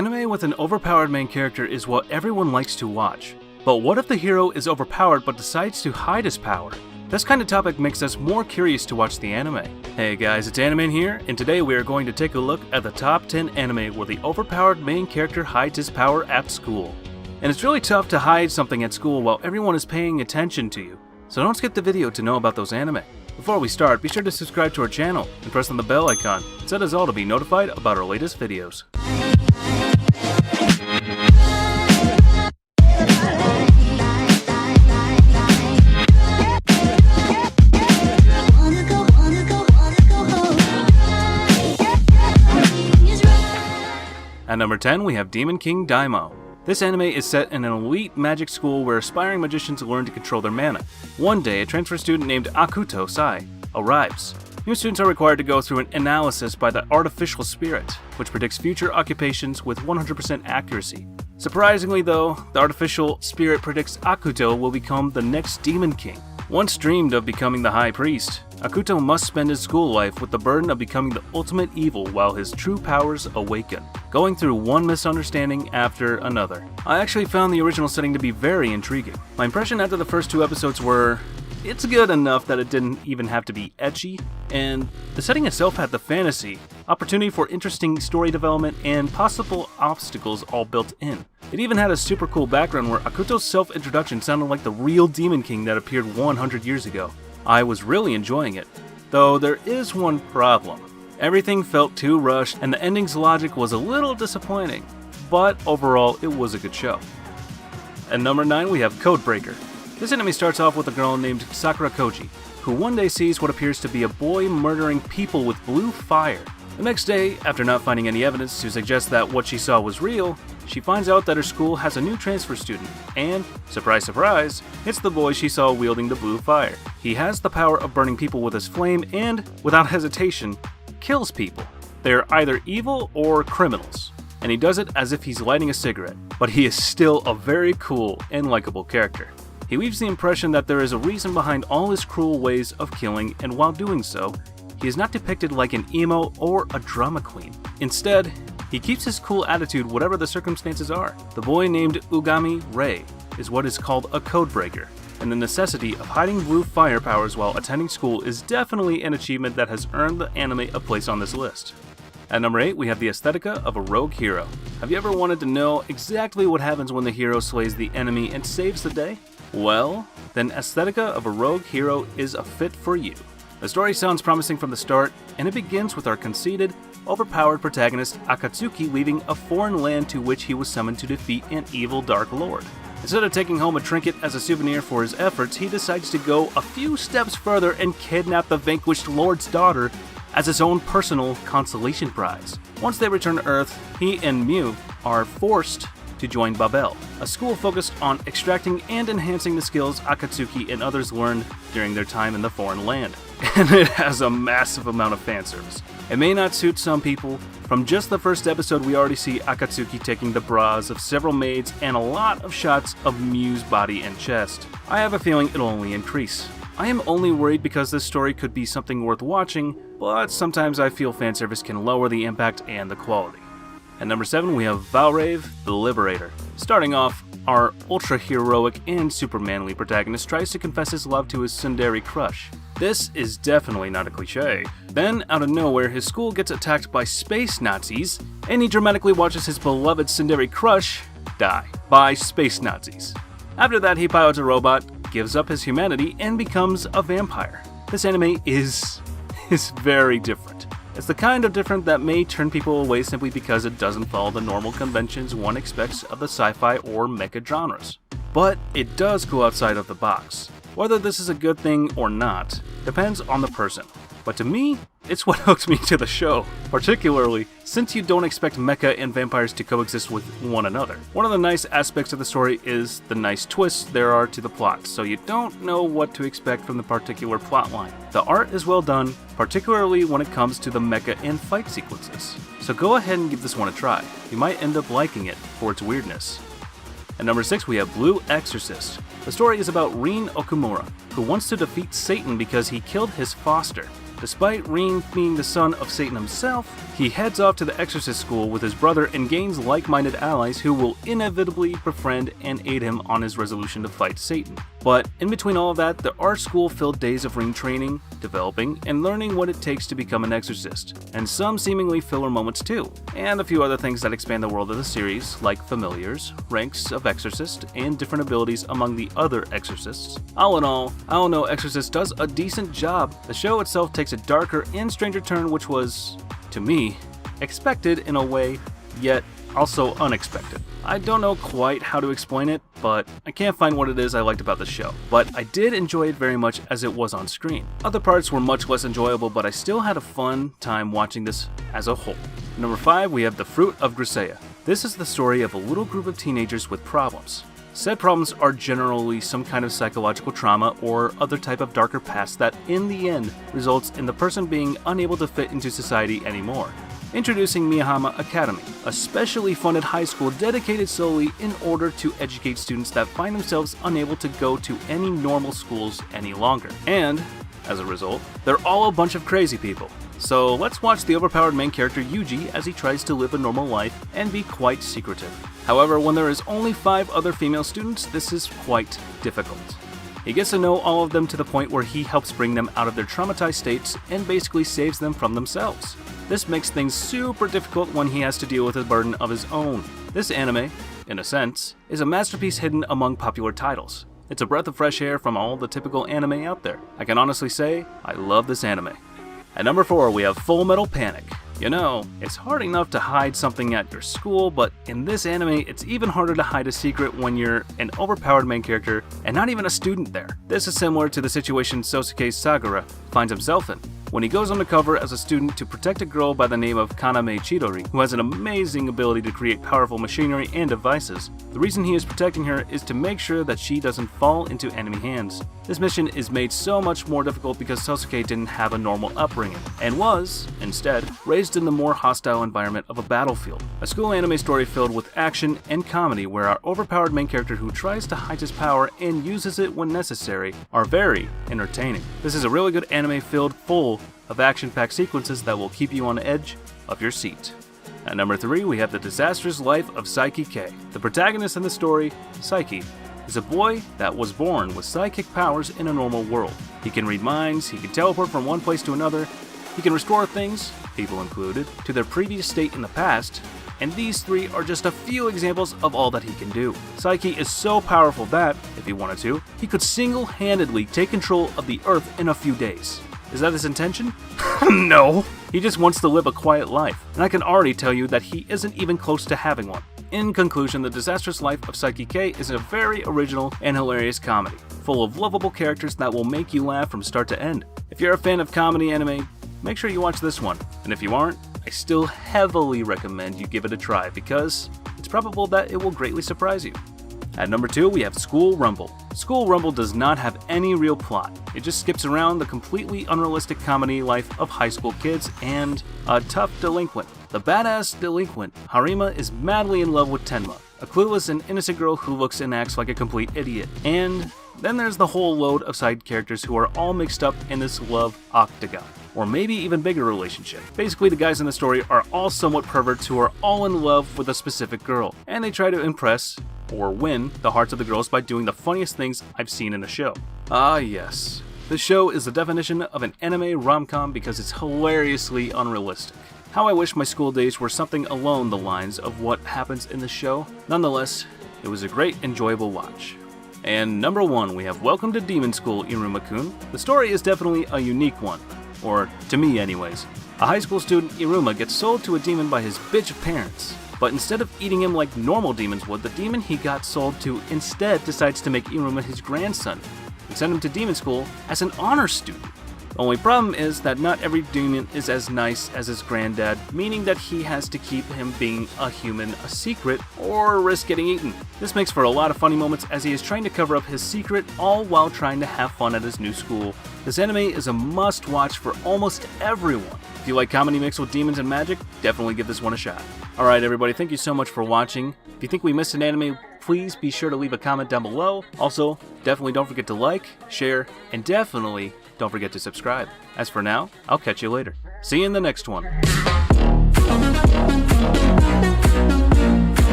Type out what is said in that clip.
Anime with an overpowered main character is what everyone likes to watch. But what if the hero is overpowered but decides to hide his power? This kind of topic makes us more curious to watch the anime. Hey guys, it's Aminé here, and today we are going to take a look at the top 10 anime where the overpowered main character hides his power at school. And it's really tough to hide something at school while everyone is paying attention to you. So don't skip the video to know about those anime. Before we start, be sure to subscribe to our channel and press on the bell icon. Set us all to be notified about our latest videos. At number 10, we have Demon King Daimao. This anime is set in an elite magic school where aspiring magicians learn to control their mana. One day, a transfer student named Akuto Sai arrives. New students are required to go through an analysis by the artificial spirit, which predicts future occupations with 100% accuracy. Surprisingly though, the artificial spirit predicts Akuto will become the next Demon King. Once dreamed of becoming the High Priest, Akuto must spend his school life with the burden of becoming the ultimate evil while his true powers awaken, going through one misunderstanding after another. I actually found the original setting to be very intriguing. My impression after the first two episodes were, it's good enough that it didn't even have to be ecchi, and the setting itself had the fantasy, opportunity for interesting story development, and possible obstacles all built in. It even had a super cool background where Akuto's self-introduction sounded like the real Demon King that appeared 100 years ago. I was really enjoying it, though there is one problem. Everything felt too rushed and the ending's logic was a little disappointing, but overall it was a good show. At number 9 we have Codebreaker. This anime starts off with a girl named Sakura Koji, who one day sees what appears to be a boy murdering people with blue fire. The next day, after not finding any evidence to suggest that what she saw was real, she finds out that her school has a new transfer student, and, surprise surprise, it's the boy she saw wielding the blue fire. He has the power of burning people with his flame and, without hesitation, kills people. They are either evil or criminals, and he does it as if he's lighting a cigarette, but he is still a very cool and likable character. He leaves the impression that there is a reason behind all his cruel ways of killing, and while doing so, he is not depicted like an emo or a drama queen. Instead, he keeps his cool attitude whatever the circumstances are. The boy named Ugami Rei is what is called a codebreaker, and the necessity of hiding blue fire powers while attending school is definitely an achievement that has earned the anime a place on this list. At number 8, we have the aesthetica of a rogue hero. Have you ever wanted to know exactly what happens when the hero slays the enemy and saves the day? Well, then aesthetica of a rogue hero is a fit for you. The story sounds promising from the start, and it begins with our conceited, overpowered protagonist Akatsuki leaving a foreign land to which he was summoned to defeat an evil Dark Lord. Instead of taking home a trinket as a souvenir for his efforts, he decides to go a few steps further and kidnap the vanquished Lord's daughter as his own personal consolation prize. Once they return to Earth, he and Mew are forced to join Babel, a school focused on extracting and enhancing the skills Akatsuki and others learned during their time in the foreign land. And it has a massive amount of fan service. It may not suit some people. From just the first episode, we already see Akatsuki taking the bras of several maids and a lot of shots of Mew's body and chest. I have a feeling it'll only increase. I am only worried because this story could be something worth watching, but sometimes I feel fan service can lower the impact and the quality. At number 7, we have Valrave, the Liberator. Starting off, our ultra-heroic and super manly protagonist tries to confess his love to his tsundere crush. This is definitely not a cliche. Then, out of nowhere, his school gets attacked by space Nazis, and he dramatically watches his beloved tsundere crush die by space Nazis. After that, he pilots a robot, gives up his humanity, and becomes a vampire. This anime is very different. It's the kind of different that may turn people away simply because it doesn't follow the normal conventions one expects of the sci-fi or mecha genres. But it does go outside of the box. Whether this is a good thing or not depends on the person. But to me, it's what hooked me to the show, particularly since you don't expect mecha and vampires to coexist with one another. One of the nice aspects of the story is the nice twists there are to the plot, so you don't know what to expect from the particular plotline. The art is well done, particularly when it comes to the mecha and fight sequences. So go ahead and give this one a try. You might end up liking it for its weirdness. At number 6, we have Blue Exorcist. The story is about Rin Okumura, who wants to defeat Satan because he killed his foster. Despite Rin being the son of Satan himself, he heads off to the exorcist school with his brother and gains like-minded allies who will inevitably befriend and aid him on his resolution to fight Satan. But in between all of that, there are school-filled days of Ring training, developing, and learning what it takes to become an exorcist, and some seemingly filler moments too, and a few other things that expand the world of the series, like familiars, ranks of exorcist, and different abilities among the other exorcists. All in all, I don't know, Exorcist does a decent job. The show itself takes a darker and stranger turn, which was, to me, expected in a way, yet also unexpected. I don't know quite how to explain it, but I can't find what it is I liked about the show. But I did enjoy it very much as it was on screen. Other parts were much less enjoyable, but I still had a fun time watching this as a whole. Number 5, we have The Fruit of Griseia. This is the story of a little group of teenagers with problems. Said problems are generally some kind of psychological trauma or other type of darker past that in the end results in the person being unable to fit into society anymore. Introducing Miyahama Academy, a specially funded high school dedicated solely in order to educate students that find themselves unable to go to any normal schools any longer. And, as a result, they're all a bunch of crazy people. So let's watch the overpowered main character Yuji as he tries to live a normal life and be quite secretive. However, when there is only 5 other female students, this is quite difficult. He gets to know all of them to the point where he helps bring them out of their traumatized states and basically saves them from themselves. This makes things super difficult when he has to deal with a burden of his own. This anime, in a sense, is a masterpiece hidden among popular titles. It's a breath of fresh air from all the typical anime out there. I can honestly say, I love this anime. At number 4, we have Full Metal Panic. You know, it's hard enough to hide something at your school, but in this anime, it's even harder to hide a secret when you're an overpowered main character and not even a student there. This is similar to the situation Sosuke Sagura finds himself in, when he goes undercover as a student to protect a girl by the name of Kaname Chidori, who has an amazing ability to create powerful machinery and devices. The reason he is protecting her is to make sure that she doesn't fall into enemy hands. This mission is made so much more difficult because Sosuke didn't have a normal upbringing, and was, instead, raised in the more hostile environment of a battlefield. A school anime story filled with action and comedy where our overpowered main character who tries to hide his power and uses it when necessary are very entertaining. This is a really good anime filled full of action-packed sequences that will keep you on the edge of your seat. At number 3, we have The Disastrous Life of Saiki K. The protagonist in the story, Saiki, is a boy that was born with psychic powers in a normal world. He can read minds, he can teleport from one place to another, he can restore things, people included, to their previous state in the past, and these 3 are just a few examples of all that he can do. Saiki is so powerful that, if he wanted to, he could single-handedly take control of the Earth in a few days. Is that his intention? No! He just wants to live a quiet life, and I can already tell you that he isn't even close to having one. In conclusion, The Disastrous Life of Saiki K is a very original and hilarious comedy, full of lovable characters that will make you laugh from start to end. If you're a fan of comedy anime, make sure you watch this one, and if you aren't, I still heavily recommend you give it a try because it's probable that it will greatly surprise you. At number 2, we have School Rumble. School Rumble does not have any real plot. It just skips around the completely unrealistic comedy life of high school kids and a tough delinquent. The badass delinquent, Harima, is madly in love with Tenma, a clueless and innocent girl who looks and acts like a complete idiot. And then there's the whole load of side characters who are all mixed up in this love octagon, or maybe even bigger relationship. Basically, the guys in the story are all somewhat perverts who are all in love with a specific girl, and they try to impress or win the hearts of the girls by doing the funniest things I've seen in a show. Ah yes, this show is the definition of an anime rom-com because it's hilariously unrealistic. How I wish my school days were something along the lines of what happens in the show. Nonetheless, it was a great, enjoyable watch. And number 1, we have Welcome to Demon School, Iruma-kun. The story is definitely a unique one, or to me anyways. A high school student, Iruma, gets sold to a demon by his bitch of parents. But instead of eating him like normal demons would, the demon he got sold to instead decides to make Iruma his grandson and send him to demon school as an honor student. The only problem is that not every demon is as nice as his granddad, meaning that he has to keep him being a human a secret or risk getting eaten. This makes for a lot of funny moments as he is trying to cover up his secret all while trying to have fun at his new school. This anime is a must-watch for almost everyone. If you like comedy mixed with demons and magic, definitely give this one a shot. Alright everybody, thank you so much for watching. If you think we missed an anime, please be sure to leave a comment down below. Also, definitely don't forget to like, share, and definitely don't forget to subscribe. As for now, I'll catch you later. See you in the next one.